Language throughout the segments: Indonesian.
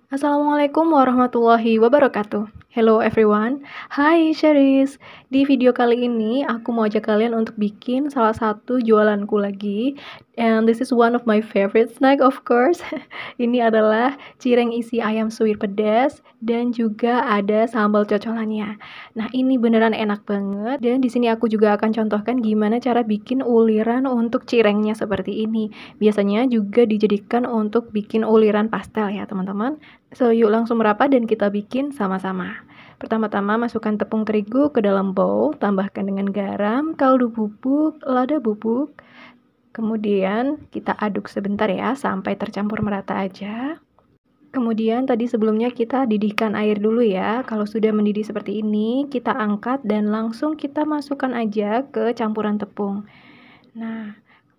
Assalamualaikum warahmatullahi wabarakatuh. Hello everyone. Hai Sheris. Di video kali ini aku mau ajak kalian untuk bikin salah satu jualanku lagi. And this is one of my favorite snack of course. Ini adalah cireng isi ayam suwir pedas dan juga ada sambal cocolannya. Nah, ini beneran enak banget dan di sini aku juga akan contohkan gimana cara bikin uliran untuk cirengnya seperti ini. Biasanya juga dijadikan untuk bikin uliran pastel ya, teman-teman. So, yuk langsung merapat dan kita bikin sama-sama. Pertama-tama masukkan tepung terigu ke dalam bowl, tambahkan dengan garam, kaldu bubuk, lada bubuk. Kemudian kita aduk sebentar ya, sampai tercampur merata aja. Kemudian tadi sebelumnya kita didihkan air dulu ya. Kalau sudah mendidih seperti ini, kita angkat dan langsung kita masukkan aja ke campuran tepung. Nah,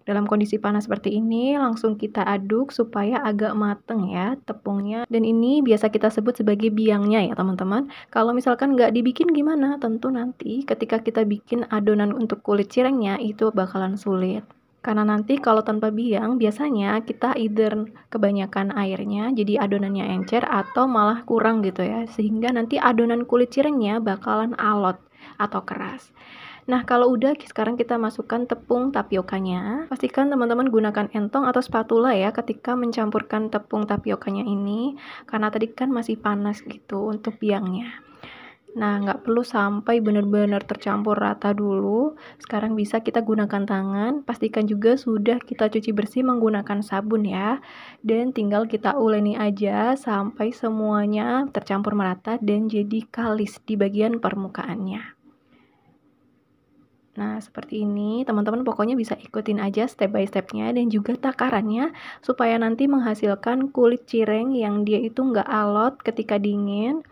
dalam kondisi panas seperti ini, langsung kita aduk supaya agak mateng ya tepungnya. Dan ini biasa kita sebut sebagai biangnya ya teman-teman. Kalau misalkan nggak dibikin gimana? Tentu nanti ketika kita bikin adonan untuk kulit cirengnya itu bakalan sulit. Karena nanti kalau tanpa biang, biasanya kita either kebanyakan airnya, jadi adonannya encer, atau malah kurang gitu ya. Sehingga nanti adonan kulit cirengnya bakalan alot atau keras. Nah, kalau udah sekarang kita masukkan tepung tapiokanya. Pastikan teman-teman gunakan entong atau spatula ya ketika mencampurkan tepung tapiokanya ini. Karena tadi kan masih panas gitu untuk biangnya. Nah, nggak perlu sampai benar-benar tercampur rata dulu. Sekarang bisa kita gunakan tangan. Pastikan juga sudah kita cuci bersih menggunakan sabun ya. Dan tinggal kita uleni aja sampai semuanya tercampur merata dan jadi kalis di bagian permukaannya. Nah, seperti ini, teman-teman pokoknya bisa ikutin aja step by stepnya dan juga takarannya supaya nanti menghasilkan kulit cireng yang dia itu nggak alot ketika dingin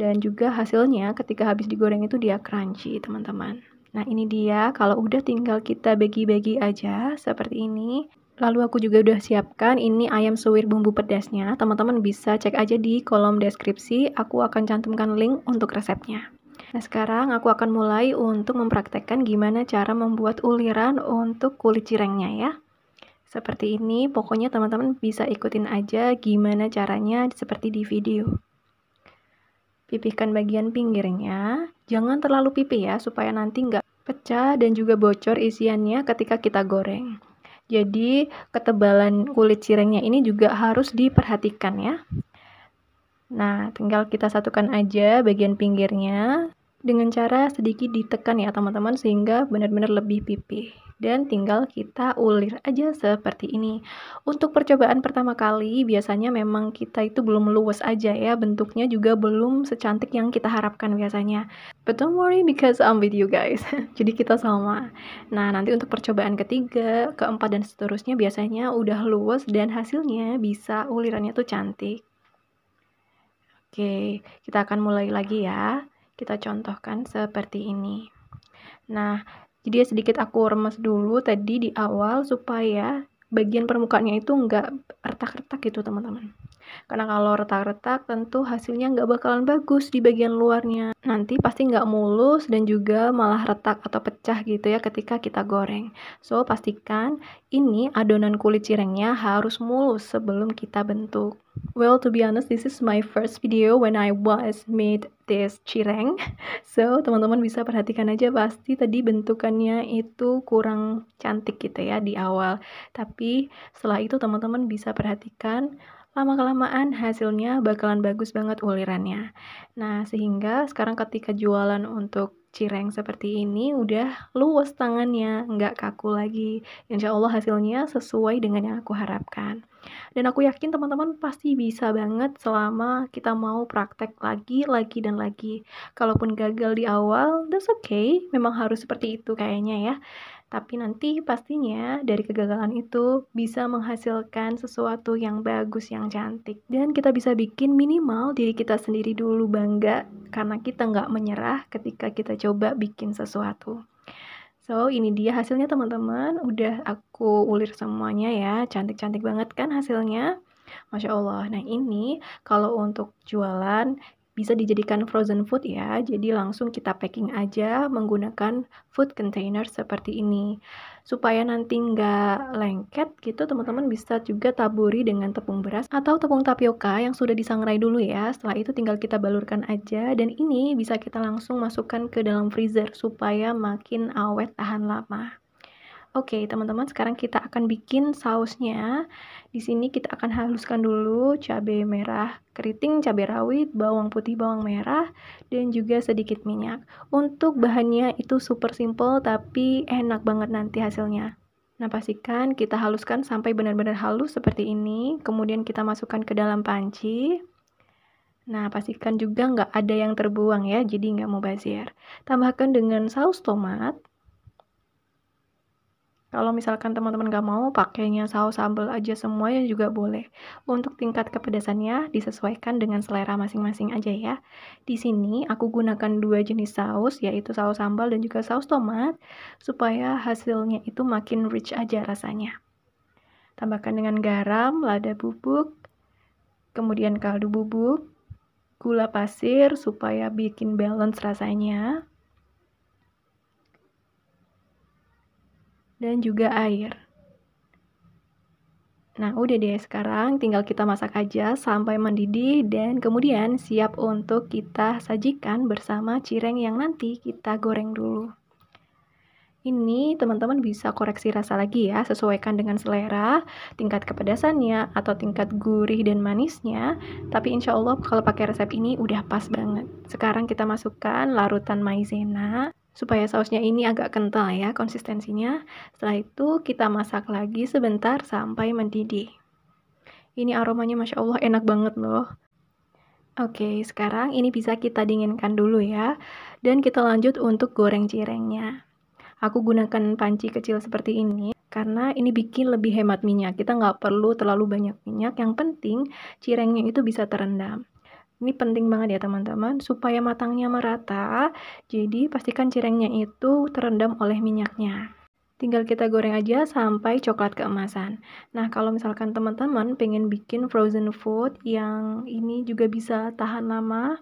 dan juga hasilnya ketika habis digoreng itu dia crunchy, teman-teman. Nah, ini dia, kalau udah tinggal kita bagi-bagi aja seperti ini. Lalu aku juga udah siapkan ini ayam suwir bumbu pedasnya. Teman-teman bisa cek aja di kolom deskripsi, aku akan cantumkan link untuk resepnya. Nah, sekarang aku akan mulai untuk mempraktekkan gimana cara membuat uliran untuk kulit cirengnya ya. Seperti ini, pokoknya teman-teman bisa ikutin aja gimana caranya seperti di video. Pipihkan bagian pinggirnya, jangan terlalu pipih ya, supaya nanti nggak pecah dan juga bocor isiannya ketika kita goreng. Jadi, ketebalan kulit cirengnya ini juga harus diperhatikan ya. Nah, tinggal kita satukan aja bagian pinggirnya dengan cara sedikit ditekan ya teman-teman sehingga benar-benar lebih pipih. Dan tinggal kita ulir aja seperti ini. Untuk percobaan pertama kali biasanya memang kita itu belum luwes aja ya, bentuknya juga belum secantik yang kita harapkan biasanya. But don't worry because I'm with you guys. Jadi kita sama. Nah, nanti untuk percobaan ketiga, keempat dan seterusnya biasanya udah luwes dan hasilnya bisa ulirannya tuh cantik. Oke, kita akan mulai lagi ya. Kita contohkan seperti ini. Nah, jadi sedikit aku remes dulu tadi di awal supaya bagian permukaannya itu nggak retak-retak gitu teman-teman. Karena kalau retak-retak tentu hasilnya nggak bakalan bagus di bagian luarnya. Nanti pasti nggak mulus dan juga malah retak atau pecah gitu ya ketika kita goreng. So, pastikan ini adonan kulit cirengnya harus mulus sebelum kita bentuk. Well, to be honest, this is my first video when I was made this cireng. So, teman-teman bisa perhatikan aja pasti tadi bentukannya itu kurang cantik gitu ya di awal. Tapi setelah itu teman-teman bisa perhatikan lama-kelamaan hasilnya bakalan bagus banget ulirannya. Nah, sehingga sekarang ketika jualan untuk cireng seperti ini udah luwes tangannya, nggak kaku lagi. Insya Allah hasilnya sesuai dengan yang aku harapkan. Dan aku yakin teman-teman pasti bisa banget selama kita mau praktek lagi, dan lagi. Kalaupun gagal di awal, that's okay. Memang harus seperti itu kayaknya ya. Tapi nanti pastinya dari kegagalan itu bisa menghasilkan sesuatu yang bagus, yang cantik. Dan kita bisa bikin minimal diri kita sendiri dulu bangga karena kita nggak menyerah ketika kita coba bikin sesuatu. So, ini dia hasilnya teman-teman. Udah aku ulir semuanya ya. Cantik-cantik banget kan hasilnya? Masya Allah. Nah, ini kalau untuk jualan bisa dijadikan frozen food ya. Jadi langsung kita packing aja menggunakan food container seperti ini. Supaya nanti nggak lengket gitu, teman-teman bisa juga taburi dengan tepung beras atau tepung tapioka yang sudah disangrai dulu ya. Setelah itu tinggal kita balurkan aja, dan ini bisa kita langsung masukkan ke dalam freezer supaya makin awet tahan lama. Oke, teman-teman, sekarang kita akan bikin sausnya. Di sini kita akan haluskan dulu cabai merah keriting, cabai rawit, bawang putih, bawang merah, dan juga sedikit minyak. Untuk bahannya itu super simple tapi enak banget nanti hasilnya. Nah, pastikan kita haluskan sampai benar-benar halus seperti ini. Kemudian kita masukkan ke dalam panci. Nah, pastikan juga nggak ada yang terbuang ya, jadi nggak mubazir. Tambahkan dengan saus tomat. Kalau misalkan teman-teman nggak mau pakainya saus sambal aja semuanya juga boleh. Untuk tingkat kepedasannya disesuaikan dengan selera masing-masing aja ya. Di sini aku gunakan 2 jenis saus, yaitu saus sambal dan juga saus tomat, supaya hasilnya itu makin rich aja rasanya. Tambahkan dengan garam, lada bubuk, kemudian kaldu bubuk, gula pasir supaya bikin balance rasanya, dan juga air. Nah, udah deh, sekarang tinggal kita masak aja sampai mendidih dan kemudian siap untuk kita sajikan bersama cireng yang nanti kita goreng dulu. Ini teman-teman bisa koreksi rasa lagi ya, sesuaikan dengan selera, tingkat kepedasannya, atau tingkat gurih dan manisnya. Tapi insya Allah kalau pakai resep ini udah pas banget. Sekarang kita masukkan larutan maizena, supaya sausnya ini agak kental ya konsistensinya. Setelah itu kita masak lagi sebentar sampai mendidih. Ini aromanya Masya Allah enak banget loh. Oke, sekarang ini bisa kita dinginkan dulu ya. Dan kita lanjut untuk goreng cirengnya. Aku gunakan panci kecil seperti ini karena ini bikin lebih hemat minyak. Kita nggak perlu terlalu banyak minyak. Yang penting cirengnya itu bisa terendam. Ini penting banget ya teman-teman, supaya matangnya merata. Jadi pastikan cirengnya itu terendam oleh minyaknya. Tinggal kita goreng aja sampai coklat keemasan. Nah, kalau misalkan teman-teman pengen bikin frozen food yang ini juga bisa tahan lama,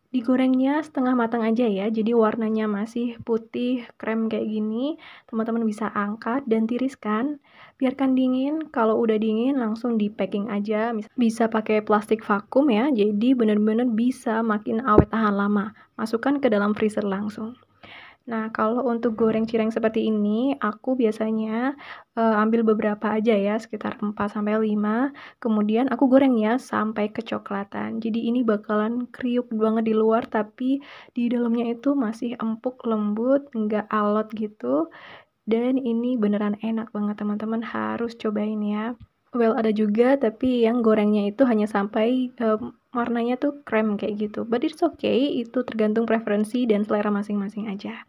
digorengnya setengah matang aja ya, jadi warnanya masih putih krem kayak gini. Teman-teman bisa angkat dan tiriskan, biarkan dingin. Kalau udah dingin langsung di packing aja, bisa pakai plastik vakum ya, jadi benar-benar bisa makin awet tahan lama. Masukkan ke dalam freezer langsung. Nah, kalau untuk goreng cireng seperti ini, aku biasanya ambil beberapa aja ya, sekitar 4-5. Kemudian aku goreng ya sampai kecoklatan. Jadi ini bakalan kriuk banget di luar, tapi di dalamnya itu masih empuk, lembut, nggak alot gitu. Dan ini beneran enak banget, teman-teman harus cobain ya. Well, ada juga tapi yang gorengnya itu hanya sampai warnanya tuh krem kayak gitu. But it's okay, itu tergantung preferensi dan selera masing-masing aja.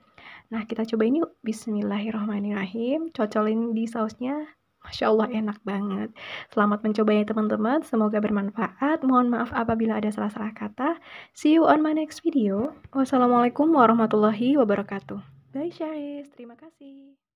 Nah, kita cobain yuk. Bismillahirrahmanirrahim. Cocolin di sausnya. Masya Allah enak banget. Selamat mencoba ya teman-teman. Semoga bermanfaat. Mohon maaf apabila ada salah-salah kata. See you on my next video. Wassalamualaikum warahmatullahi wabarakatuh. Bye Syaris. Terima kasih.